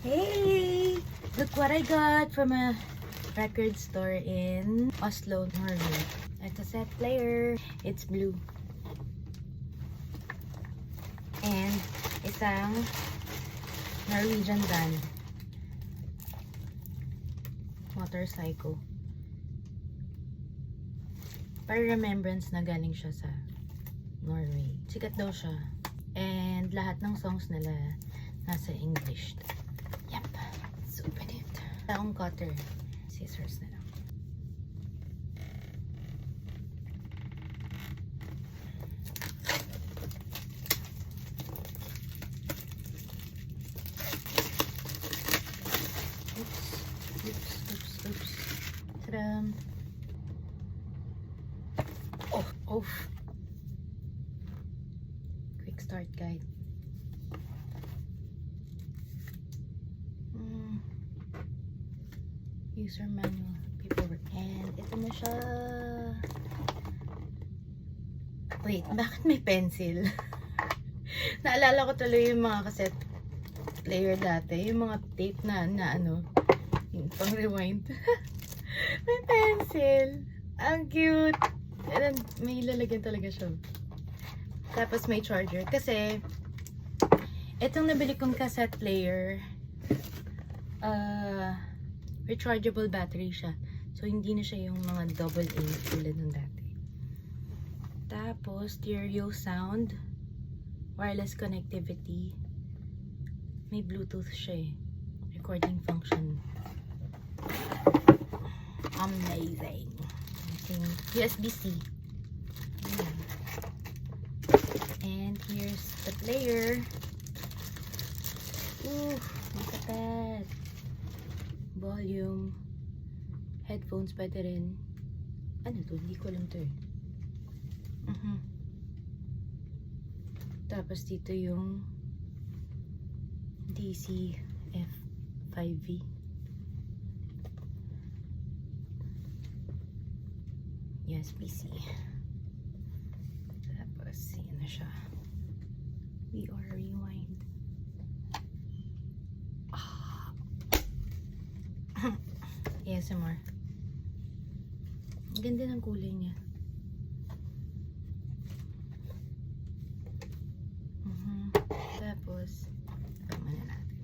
Hey! Look what I got from a record store in Oslo, Norway. It's a cassette player. It's blue. And isang Norwegian band. Motorcycle. Para remembrance na galing siya sa Norway. Sikat daw siya. And lahat ng songs nila nasa English. Yep. Let's open it. Akong cutter. Scissors na lang. Oops. Ta-da! Oh. Quick start guide. User manual, paperwork, and ito na siya. Wait, bakit may pencil? Naalala ko tuloy yung mga cassette player dati, yung mga tape na ano, yung pang rewind. May pencil. Ang cute. And may lalagyan talaga siya. Tapos may charger. Kasi, itong nabili kong cassette player, rechargeable battery siya. So, hindi na siya yung mga double A tulad ng dati. Tapos, stereo sound, wireless connectivity, may Bluetooth siya eh. Recording function. Amazing. USB-C. And here's the player. Ooh, look at that. Volume. Headphones pwede rin. Ano to? Hindi ko alam to eh. Tapos dito yung DC F5V. USB-C. Tapos yan na siya. VR rewind. ASMR. Ang ganda ng kulay niya. Tapos, tama na natin.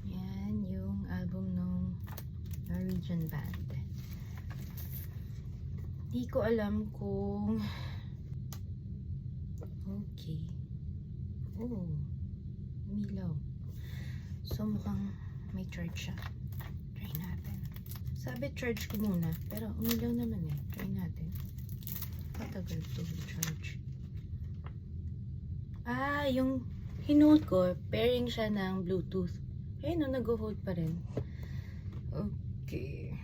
Yan yung album ng Norwegian band. Di ko alam kung okay. Oh, umilaw. So, mukhang may charge siya. Try natin. Sabi charge ko muna, pero umilaw naman eh. Try natin. Patagal to charge. Yung hinold ko, pairing siya ng Bluetooth. Ayun, no, nag-hold pa rin. Okay.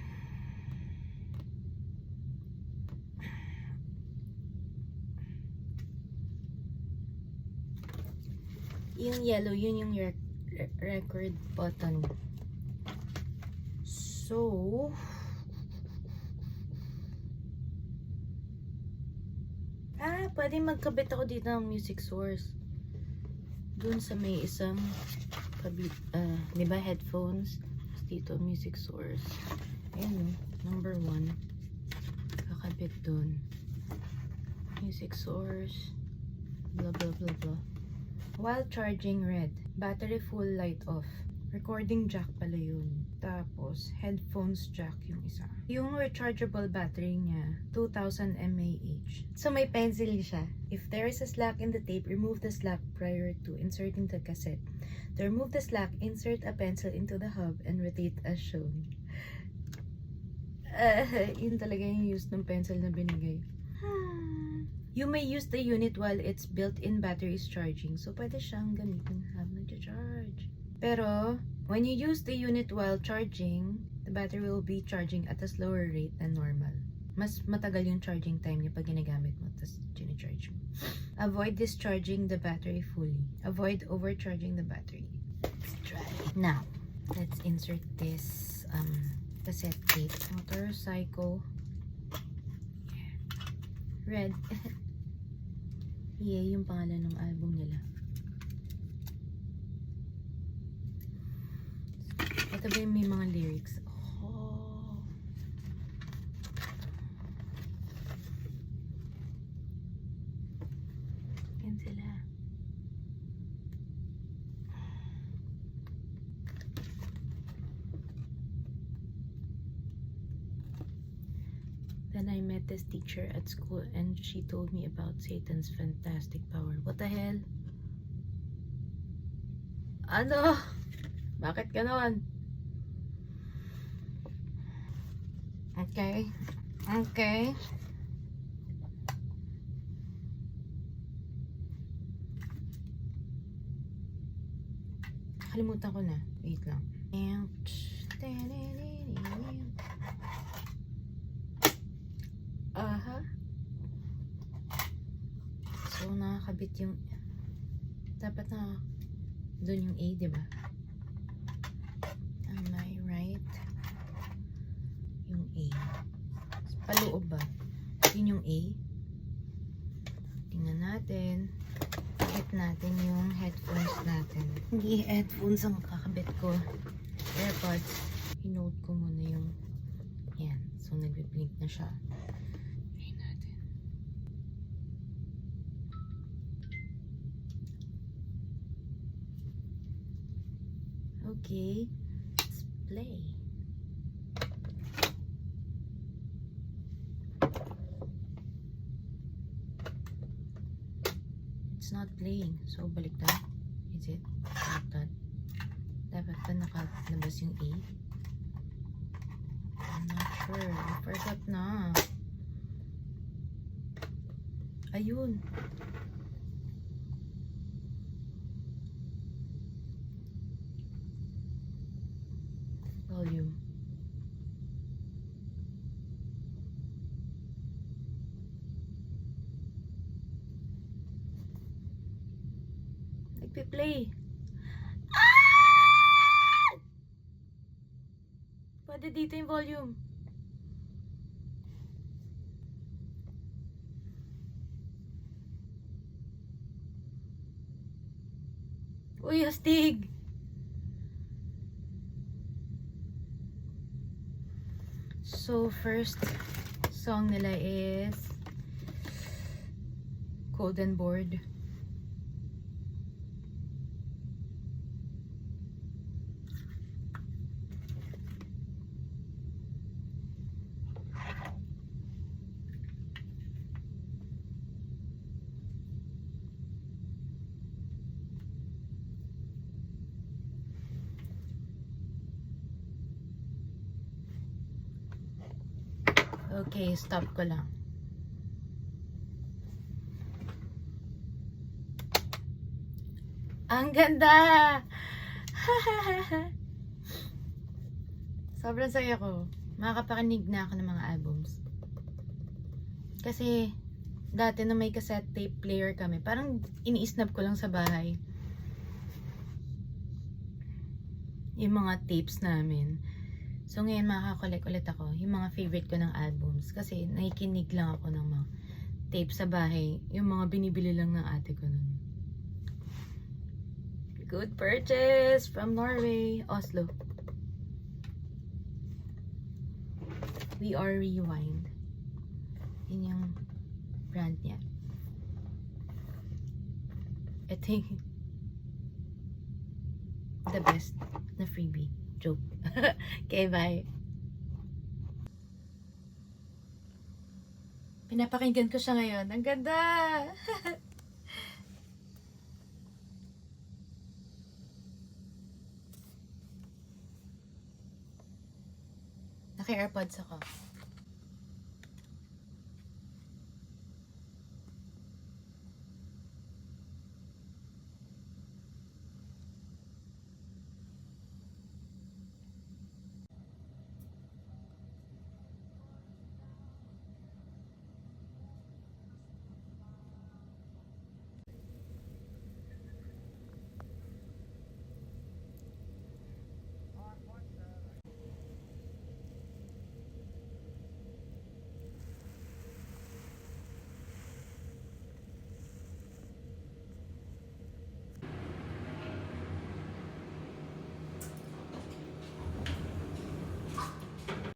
Yung yellow, yun yung record button. So, pwede magkabit ako dito ng music source. Dun sa may isang di ba, headphones. Dito, music source. Ayun, number 1. Kakabit dun. Music source. Blah, blah, blah, blah. While charging, red. Battery full, light off. Recording jack pala yun. Tapos, headphones jack yung isa. Yung rechargeable battery niya, 2000 mAh. So, may pencil siya. If there is a slack in the tape, remove the slack prior to inserting the cassette. To remove the slack, insert a pencil into the hub and rotate as shown. Yun talaga yung use ng pencil na binigay. You may use the unit while its built-in battery is charging. So, pwede siyang gamitin habang nag-charge. Pero, when you use the unit while charging, the battery will be charging at a slower rate than normal. Mas matagal yung charging time niya pag ginagamit mo, tapos gina-charge mo. Avoid discharging the battery fully. Avoid overcharging the battery. Let's try. Now, let's insert this cassette tape. Motorcycle. Red. Yeah, yung pangalan ng album nila. Ito ba yung may mga lyrics? Oh. Yan sila. Then I met this teacher at school and she told me about Satan's fantastic power. What the hell? Ano? Bakit ganon? Okay. Okay. Nakalimutan ko na. Wait lang. Aha. So, nakakabit yung dapat na doon yung A, diba? Am I right? Yung A. Paloob ba? Yun yung A. Tingnan natin. Kakabit natin yung headphones natin. Hindi headphones ang kakabit ko. AirPods. Pinote ko muna yung yan. So, nagbe-blink na siya. Try natin. Okay. Let's play. It's not playing. So, baliktad. Is it? Baliktad. Dapat ba nakalabas yung A? I'm not sure. I forgot na. Ayun. Volume. Nagpe-play. Ah! Pwede dito yung volume. Uy, astig! So, first song nila is Golden Board. Okay, stop ko lang. Ang ganda! Sobrang saya ko. Makakapakinig na ako ng mga albums. Kasi, dati na may cassette tape player kami, parang ini-snap ko lang sa bahay. Yung mga tapes namin. So, ngayon makakakolek ulit ako yung mga favorite ko ng albums. Kasi, nakikinig lang ako ng mga tape sa bahay. Yung mga binibili lang ng ate ko nun. Good purchase from Norway, Oslo. We Are Rewind. Yun yung brand niya. Ito yung the best na freebie. Joke. Okay, bye. Pinapakinggan ko siya ngayon. Ang ganda! Naka-AirPods ako.